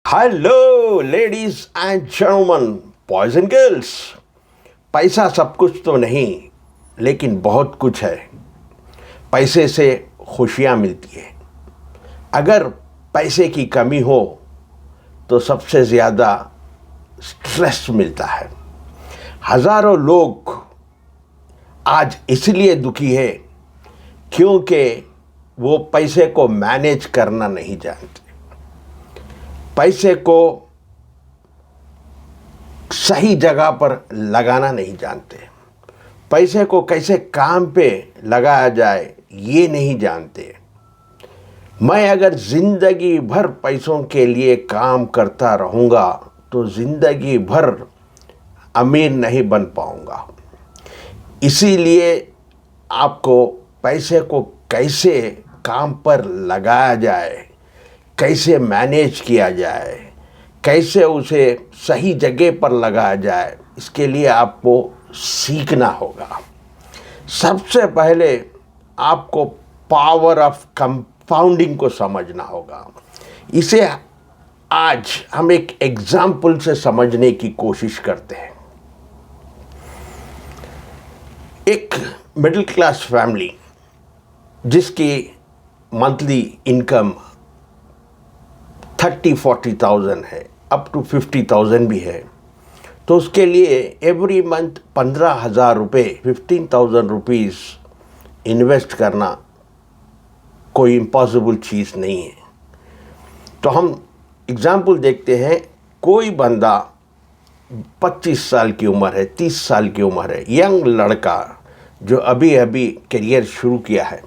Hello ladies and gentleman, boys and girls. पैसा सब कुछ तो नहीं, लेकिन बहुत कुछ है। पैसे से खुशियाँ मिलती है। अगर पैसे की कमी हो तो सबसे ज़्यादा स्ट्रेस मिलता है। हज़ारों लोग आज इसलिए दुखी है क्योंकि वो पैसे को मैनेज करना नहीं जानते, पैसे को सही जगह पर लगाना नहीं जानते, पैसे को कैसे काम पे लगाया जाए ये नहीं जानते। मैं अगर ज़िंदगी भर पैसों के लिए काम करता रहूँगा तो ज़िंदगी भर अमीर नहीं बन पाऊँगा। इसीलिए आपको पैसे को कैसे काम पर लगाया जाए, कैसे मैनेज किया जाए, कैसे उसे सही जगह पर लगाया जाए, इसके लिए आपको सीखना होगा। सबसे पहले आपको पावर ऑफ कंपाउंडिंग को समझना होगा। इसे आज हम एक एग्जाम्पल से समझने की कोशिश करते हैं। एक मिडिल क्लास फैमिली जिसकी मंथली इनकम 30-40,000 है, अप टू 50,000 भी है, तो उसके लिए एवरी मंथ 15,000 रुपये, 15,000 रुपीज़ इन्वेस्ट करना कोई इम्पॉसिबल चीज़ नहीं है। तो हम एग्ज़ाम्पल देखते हैं। कोई बंदा 25 साल की उम्र है, 30 साल की उम्र है, यंग लड़का जो अभी अभी करियर शुरू किया है,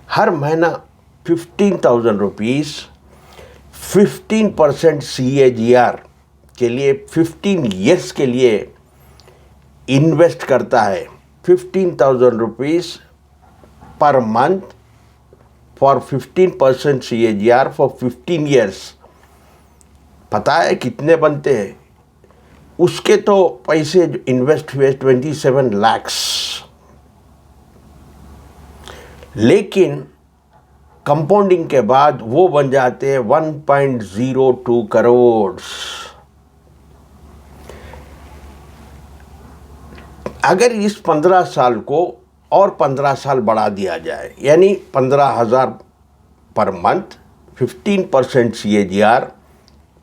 हर महीना 15,000 रुपीज़ 15% CAGR के लिए 15 ईयर्स के लिए इन्वेस्ट करता है। 15,000 rupees per month for 15% CAGR for 15 years. पता है कितने बनते हैं? उसके तो पैसे जो इन्वेस्ट हुए 27 लाख्स, लेकिन कंपाउंडिंग के बाद वो बन जाते हैं 1.02 करोड़। अगर इस 15 साल को और 15 साल बढ़ा दिया जाए, यानी 15,000 per month, 15% CAGR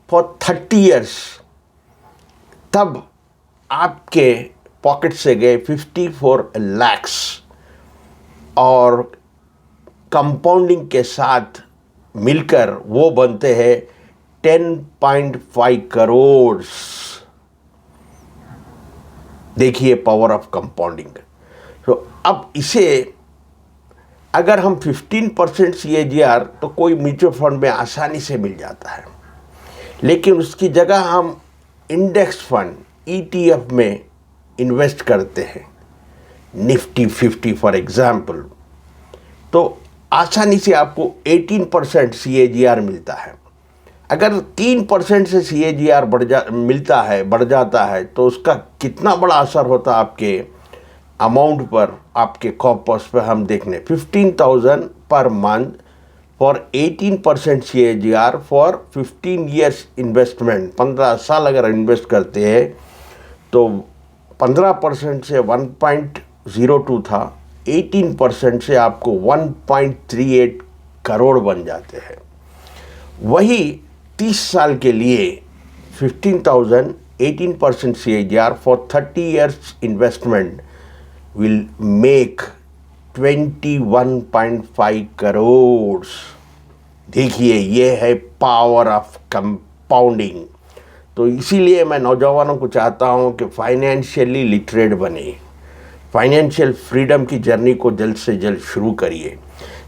for 30 years, तब आपके पॉकेट से गए 54 लाख्स और कंपाउंडिंग के साथ मिलकर वो बनते हैं 10.5 करोड़। देखिए पावर ऑफ कंपाउंडिंग। तो अब इसे अगर हम 15% CAGR तो कोई म्यूचुअल फंड में आसानी से मिल जाता है, लेकिन उसकी जगह हम इंडेक्स फंड ETF में इन्वेस्ट करते हैं, निफ्टी 50 फॉर एग्जाम्पल, तो आसानी से आपको 18% CAGR मिलता है। अगर 3% से CAGR बढ़ जाता है तो उसका कितना बड़ा असर होता है आपके अमाउंट पर, आपके कॉर्पस पर। हम देख लें 15,000 per month for 18% CAGR for 15 years investment. 15 साल अगर इन्वेस्ट करते हैं तो 15% से 1.02 था, 18% से आपको 1.38 करोड़ बन जाते हैं। वही 30 साल के लिए 15,000, 18% CAGR for 30 years investment will make 21.5 crore. देखिए ये है पावर ऑफ कंपाउंडिंग। तो इसीलिए मैं नौजवानों को चाहता हूँ कि फाइनेंशियली लिटरेट बने, फाइनेंशियल फ्रीडम की जर्नी को जल्द से जल्द शुरू करिए,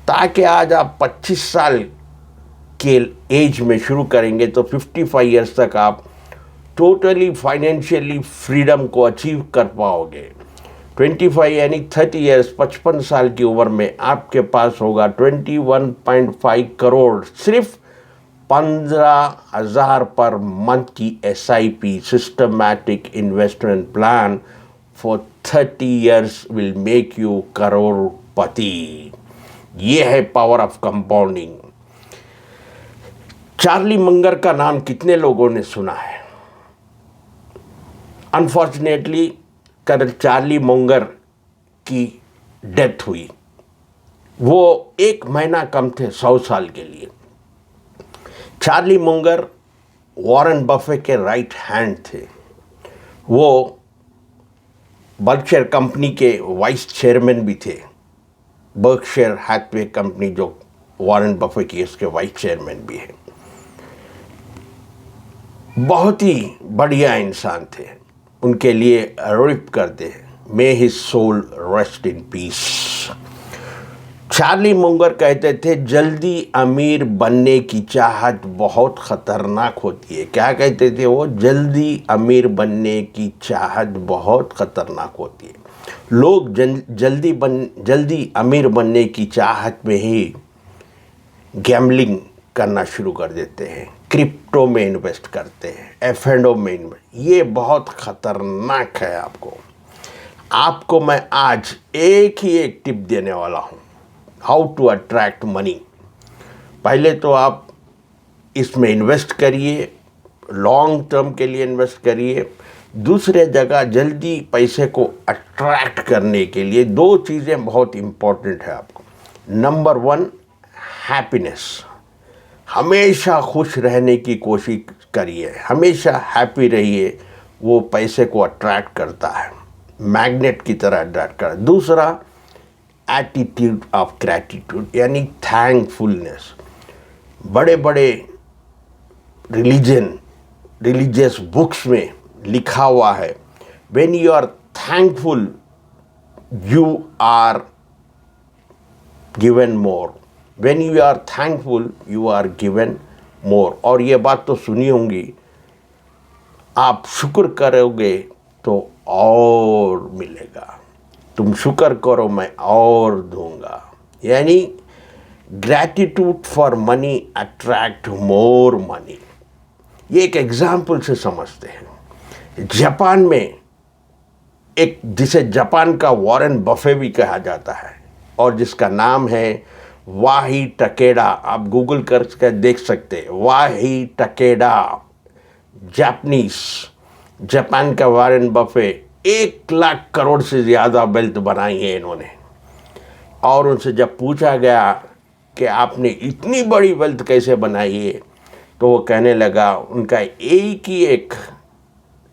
ताकि आज आप 25 साल के एज में शुरू करेंगे तो 55 ईयर्स तक आप टोटली फाइनेंशियली फ्रीडम को अचीव कर पाओगे। 25 यानी 30 ईयर्स, 55 साल की उम्र में आपके पास होगा 21.5 करोड़ सिर्फ 15,000 पर मंथ की SIP, systematic investment plan for 30 years will make you करोड़पति। ये है power of compounding. Charlie Munger का नाम कितने लोगों ने सुना है? अनफॉर्चुनेटली कल चार्ली मंगर की डेथ हुई। वो 1 महीना कम थे 100 साल के लिए। चार्ली मंगर वॉरेन बफे के राइट हैंड थे। वो बर्कशायर कंपनी के वाइस चेयरमैन भी थे। बर्कशायर हैथवे कंपनी जो वॉरेन बफे की, इसके वाइस चेयरमैन भी है। बहुत ही बढ़िया इंसान थे। उनके लिए रिप करते हैं, may his soul rest in peace. Charlie Munger कहते थे जल्दी अमीर बनने की चाहत बहुत खतरनाक होती है। क्या कहते थे वो? जल्दी अमीर बनने की चाहत बहुत खतरनाक होती है। लोग जल्दी अमीर बनने की चाहत में ही गैम्बलिंग करना शुरू कर देते हैं, क्रिप्टो में इन्वेस्ट करते हैं, एफ&ओ में इन्वेस्ट। ये बहुत खतरनाक है। आपको मैं आज एक टिप देने वाला हूँ, हाउ टू अट्रैक्ट मनी। पहले तो आप इसमें इन्वेस्ट करिए, लॉन्ग टर्म के लिए इन्वेस्ट करिए। दूसरे जगह जल्दी पैसे को अट्रैक्ट करने के लिए 2 चीज़ें बहुत इम्पोर्टेंट है आपको। Number 1, happiness. हमेशा खुश रहने की कोशिश करिए, हमेशा हैप्पी रहिए। वो पैसे को अट्रैक्ट करता है, मैग्नेट की तरह अट्रैक्ट करता है। दूसरा, एटीट्यूड ऑफ ग्रैटिट्यूड, यानी थैंकफुलनेस। बड़े बड़े रिलीजियस बुक्स में लिखा हुआ है, when you are thankful you are given more. When you are thankful you are given more. और ये बात तो सुनी होंगी, आप शुक्र करोगे तो और मिलेगा। तुम शुक्र करो मैं और दूंगा। यानी gratitude for money attract more money. ये एक एग्जाम्पल से समझते हैं। जापान में एक, जिसे जापान का वॉरेन बफे भी कहा जाता है और जिसका नाम है वाही टकेडा। आप गूगल करके देख सकते हैं, वाही टकेडा, जापान का वॉरेन बफे। 1 लाख करोड़ से ज़्यादा वेल्थ बनाई है इन्होंने। और उनसे जब पूछा गया कि आपने इतनी बड़ी वेल्थ कैसे बनाई है, तो वो कहने लगा उनका एक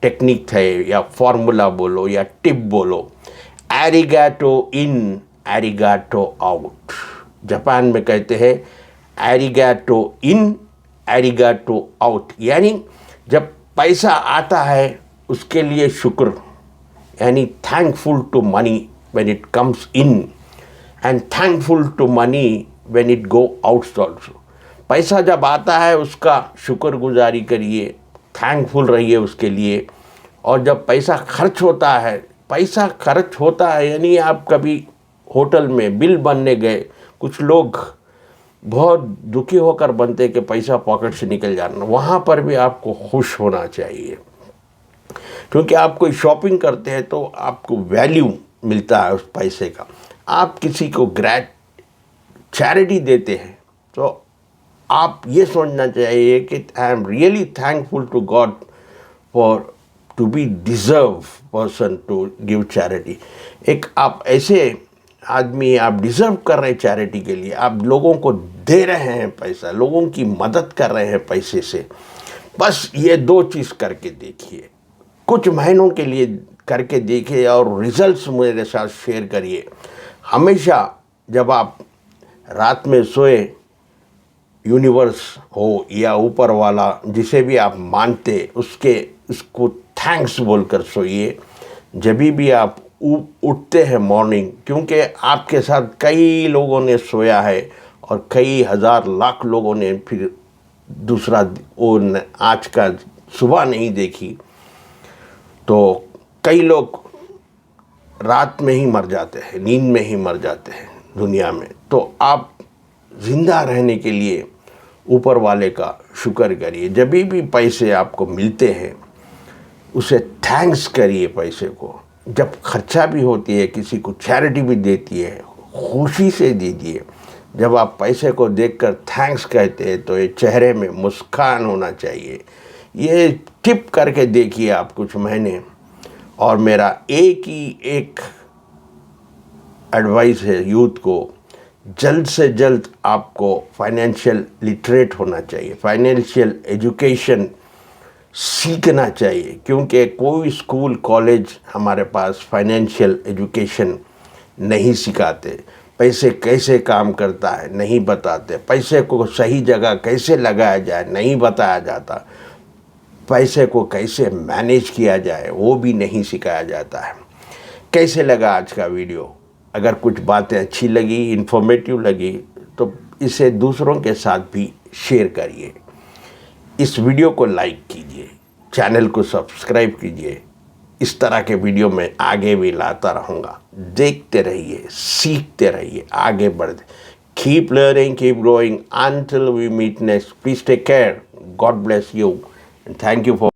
टेक्निक है, या फॉर्मूला बोलो या टिप बोलो, एरिगाटो इन एरिगाटो आउट। जापान में कहते हैं एरिगाटो इन एरिगाटो आउट। यानी जब पैसा आता है उसके लिए शुक्र, यानी thankful to money when it comes in and thankful to money when it go out also. पैसा जब आता है उसका शुक्रगुजारी करिए, थैंकफुल रहिए उसके लिए। और जब पैसा खर्च होता है, यानी आप कभी होटल में बिल बनने गए, कुछ लोग बहुत दुखी होकर बनते कि पैसा पॉकेट से निकल जाना, वहाँ पर भी आपको खुश होना चाहिए। क्योंकि आप कोई शॉपिंग करते हैं तो आपको वैल्यू मिलता है उस पैसे का। आप किसी को चैरिटी देते हैं तो आप ये सोचना चाहिए कि I am really thankful to God for to be deserve person to give charity. एक आप ऐसे आदमी, आप डिज़र्व कर रहे हैं चैरिटी के लिए, आप लोगों को दे रहे हैं पैसा, लोगों की मदद कर रहे हैं पैसे से। बस ये 2 चीज़ करके देखिए, कुछ महीनों के लिए करके देखिए और रिजल्ट्स मेरे साथ शेयर करिए। हमेशा जब आप रात में सोए, यूनिवर्स हो या ऊपर वाला जिसे भी आप मानते, उसको थैंक्स बोलकर सोइए। जब भी आप उठते हैं मॉर्निंग, क्योंकि आपके साथ कई लोगों ने सोया है और कई हज़ार लाख लोगों ने फिर दूसरा आज का सुबह नहीं देखी, तो कई लोग रात में ही मर जाते हैं, नींद में ही मर जाते हैं दुनिया में। तो आप ज़िंदा रहने के लिए ऊपर वाले का शुक्र करिए। जब भी पैसे आपको मिलते हैं उसे थैंक्स करिए पैसे को। जब खर्चा भी होती है, किसी को चैरिटी भी देती है, खुशी से दीजिए, जब आप पैसे को देखकर थैंक्स कहते हैं तो ये चेहरे में मुस्कान होना चाहिए। ये टिप करके देखिए आप कुछ महीने, और मेरा एक एडवाइस है यूथ को, जल्द से जल्द आपको फाइनेंशियल लिटरेट होना चाहिए, फाइनेंशियल एजुकेशन सीखना चाहिए, क्योंकि कोई स्कूल कॉलेज हमारे पास फाइनेंशियल एजुकेशन नहीं सिखाते। पैसे कैसे काम करता है नहीं बताते, पैसे को सही जगह कैसे लगाया जाए नहीं बताया जाता, पैसे को कैसे मैनेज किया जाए वो भी नहीं सिखाया जाता है। कैसे लगा आज का वीडियो? अगर कुछ बातें अच्छी लगी, इन्फॉर्मेटिव लगी, तो इसे दूसरों के साथ भी शेयर करिए। इस वीडियो को लाइक कीजिए, चैनल को सब्सक्राइब कीजिए। इस तरह के वीडियो मैं आगे भी लाता रहूँगा। देखते रहिए, सीखते रहिए, आगे बढ़ते। Keep learning, keep growing until we meet next. Please take care. God bless you and thank you for